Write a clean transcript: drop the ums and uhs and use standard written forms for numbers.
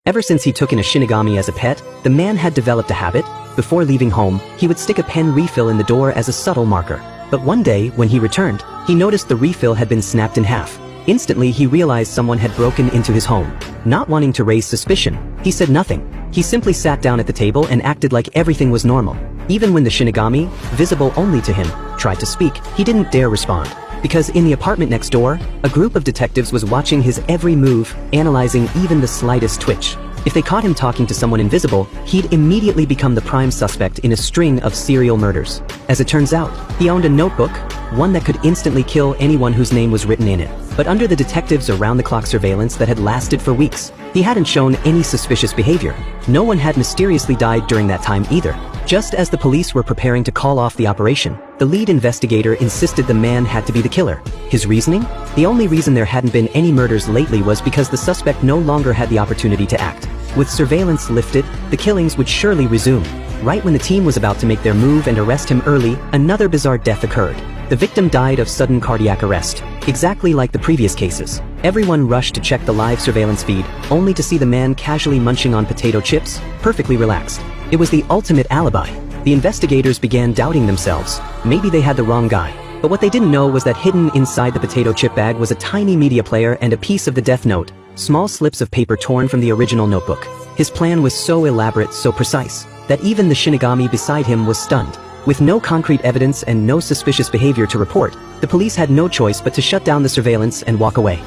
Ever since he took in a Shinigami as a pet, the man had developed a habit. Before leaving home, he would stick a pen refill in the door as a subtle marker. But one day, when he returned, he noticed the refill had been snapped in half. Instantly, he realized someone had broken into his home. Not wanting to raise suspicion, he said nothing. He simply sat down at the table and acted like everything was normal. Even when the Shinigami, visible only to him, tried to speak, he didn't dare respond. Because in the apartment next door, a group of detectives was watching his every move, analyzing even the slightest twitch. If they caught him talking to someone invisible, he'd immediately become the prime suspect in a string of serial murders. As it turns out, he owned a notebook, one that could instantly kill anyone whose name was written in it. But under the detectives' around-the-clock surveillance that had lasted for weeks, he hadn't shown any suspicious behavior. No one had mysteriously died during that time either. Just as the police were preparing to call off the operation, the lead investigator insisted the man had to be the killer. His reasoning? The only reason there hadn't been any murders lately was because the suspect no longer had the opportunity to act. With surveillance lifted, the killings would surely resume. Right when the team was about to make their move and arrest him early, another bizarre death occurred. The victim died of sudden cardiac arrest. Exactly like the previous cases. Everyone rushed to check the live surveillance feed, only to see the man casually munching on potato chips, perfectly relaxed. It was the ultimate alibi. The investigators began doubting themselves. Maybe they had the wrong guy. But what they didn't know was that hidden inside the potato chip bag was a tiny media player and a piece of the death note, small slips of paper torn from the original notebook. His plan was so elaborate, so precise, that even the Shinigami beside him was stunned. With no concrete evidence and no suspicious behavior to report, the police had no choice but to shut down the surveillance and walk away.